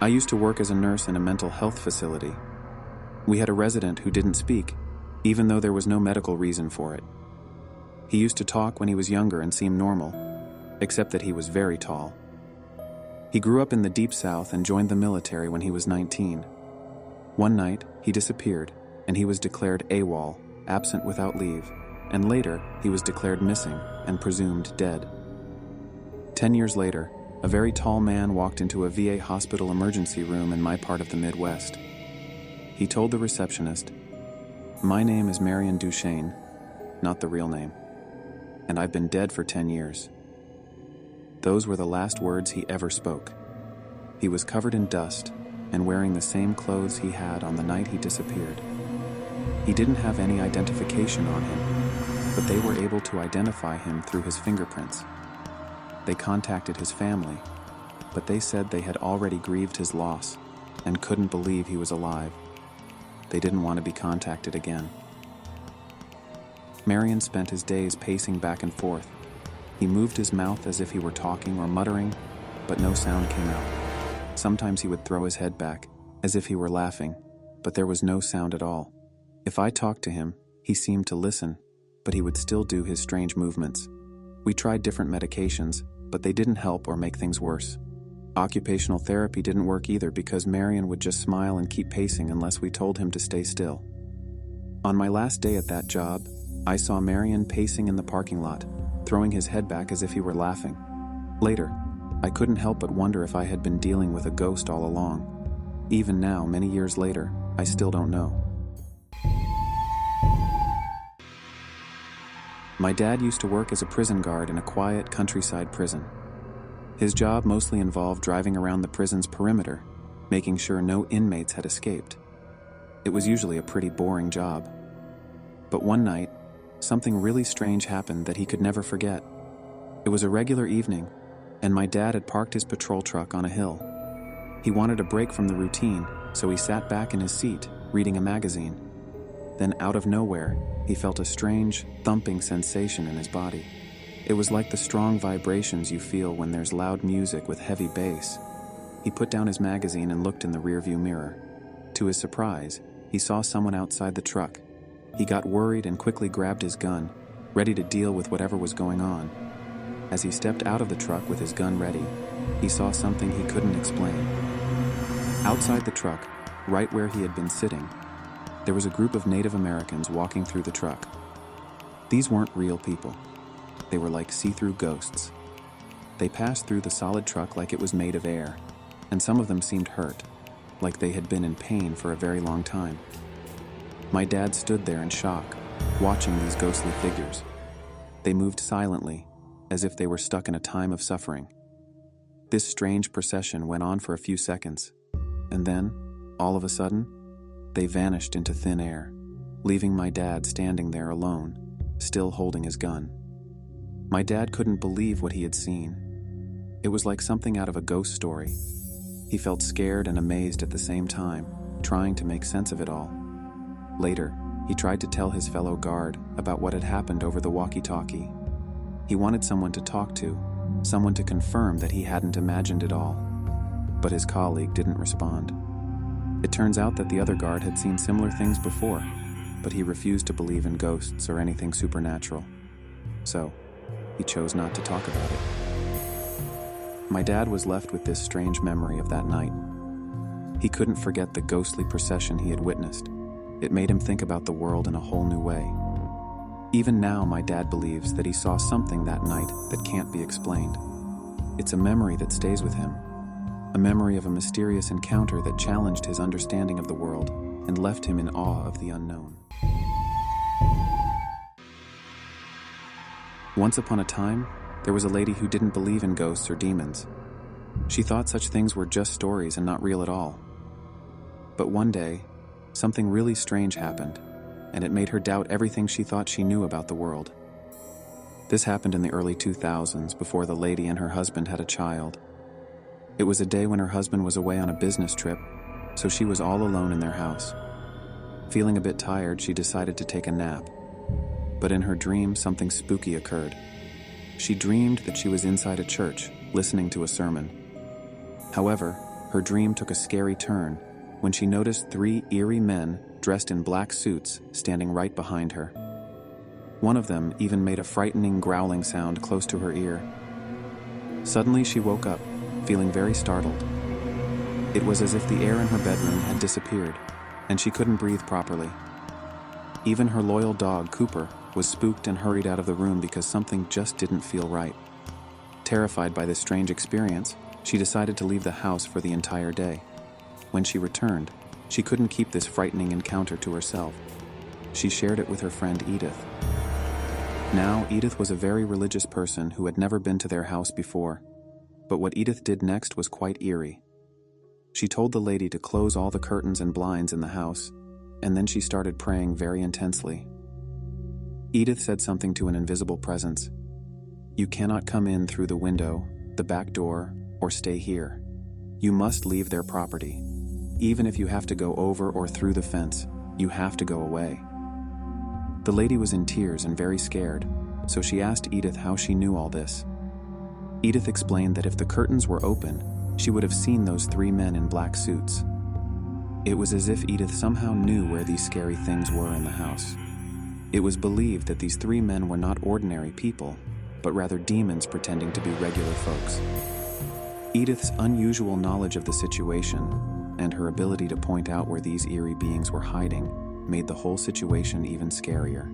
I used to work as a nurse in a mental health facility. We had a resident who didn't speak, even though there was no medical reason for it. He used to talk when he was younger and seemed normal, except that he was very tall. He grew up in the Deep South and joined the military when he was 19. One night, he disappeared, and he was declared AWOL, absent without leave, and later, he was declared missing and presumed dead. 10 years later, a very tall man walked into a VA hospital emergency room in my part of the Midwest. He told the receptionist, "My name is Marion Duchesne, not the real name, and I've been dead for 10 years. Those were the last words he ever spoke. He was covered in dust and wearing the same clothes he had on the night he disappeared. He didn't have any identification on him, but they were able to identify him through his fingerprints. They contacted his family, but they said they had already grieved his loss and couldn't believe he was alive. They didn't want to be contacted again." Marion spent his days pacing back and forth. He moved his mouth as if he were talking or muttering, but no sound came out. Sometimes he would throw his head back, as if he were laughing, but there was no sound at all. If I talked to him, he seemed to listen, but he would still do his strange movements. We tried different medications, but they didn't help or make things worse. Occupational therapy didn't work either because Marion would just smile and keep pacing unless we told him to stay still. On my last day at that job, I saw Marion pacing in the parking lot, throwing his head back as if he were laughing. Later, I couldn't help but wonder if I had been dealing with a ghost all along. Even now, many years later, I still don't know. My dad used to work as a prison guard in a quiet countryside prison. His job mostly involved driving around the prison's perimeter, making sure no inmates had escaped. It was usually a pretty boring job. But one night, something really strange happened that he could never forget. It was a regular evening, and my dad had parked his patrol truck on a hill. He wanted a break from the routine, so he sat back in his seat, reading a magazine. Then out of nowhere, he felt a strange, thumping sensation in his body. It was like the strong vibrations you feel when there's loud music with heavy bass. He put down his magazine and looked in the rearview mirror. To his surprise, he saw someone outside the truck. He got worried and quickly grabbed his gun, ready to deal with whatever was going on. As he stepped out of the truck with his gun ready, he saw something he couldn't explain. Outside the truck, right where he had been sitting, there was a group of Native Americans walking through the truck. These weren't real people. They were like see-through ghosts. They passed through the solid truck like it was made of air, and some of them seemed hurt, like they had been in pain for a very long time. My dad stood there in shock, watching these ghostly figures. They moved silently, as if they were stuck in a time of suffering. This strange procession went on for a few seconds, and then, all of a sudden, they vanished into thin air, leaving my dad standing there alone, still holding his gun. My dad couldn't believe what he had seen. It was like something out of a ghost story. He felt scared and amazed at the same time, trying to make sense of it all. Later, he tried to tell his fellow guard about what had happened over the walkie-talkie. He wanted someone to talk to, someone to confirm that he hadn't imagined it all. But his colleague didn't respond. It turns out that the other guard had seen similar things before, but he refused to believe in ghosts or anything supernatural. So, he chose not to talk about it. My dad was left with this strange memory of that night. He couldn't forget the ghostly procession he had witnessed. It made him think about the world in a whole new way. Even now, my dad believes that he saw something that night that can't be explained. It's a memory that stays with him. A memory of a mysterious encounter that challenged his understanding of the world and left him in awe of the unknown. Once upon a time, there was a lady who didn't believe in ghosts or demons. She thought such things were just stories and not real at all. But one day, something really strange happened, and it made her doubt everything she thought she knew about the world. This happened in the early 2000s, before the lady and her husband had a child. It was a day when her husband was away on a business trip, so she was all alone in their house. Feeling a bit tired, she decided to take a nap. But in her dream, something spooky occurred. She dreamed that she was inside a church, listening to a sermon. However, her dream took a scary turn when she noticed 3 eerie men dressed in black suits standing right behind her. One of them even made a frightening growling sound close to her ear. Suddenly she woke up, feeling very startled. It was as if the air in her bedroom had disappeared, and she couldn't breathe properly. Even her loyal dog, Cooper, was spooked and hurried out of the room because something just didn't feel right. Terrified by this strange experience, she decided to leave the house for the entire day. When she returned, she couldn't keep this frightening encounter to herself. She shared it with her friend Edith. Now, Edith was a very religious person who had never been to their house before. But what Edith did next was quite eerie. She told the lady to close all the curtains and blinds in the house, and then she started praying very intensely. Edith said something to an invisible presence. "You cannot come in through the window, the back door, or stay here. You must leave their property. Even if you have to go over or through the fence, you have to go away." The lady was in tears and very scared, so she asked Edith how she knew all this. Edith explained that if the curtains were open, she would have seen those 3 men in black suits. It was as if Edith somehow knew where these scary things were in the house. It was believed that these 3 men were not ordinary people, but rather demons pretending to be regular folks. Edith's unusual knowledge of the situation and her ability to point out where these eerie beings were hiding made the whole situation even scarier.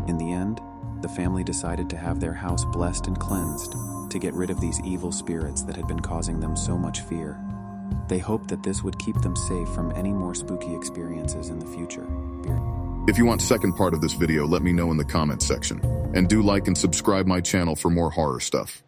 In the end, the family decided to have their house blessed and cleansed to get rid of these evil spirits that had been causing them so much fear. They hoped that this would keep them safe from any more spooky experiences in the future. If you want second part of this video, let me know in the comments section. And do like and subscribe my channel for more horror stuff.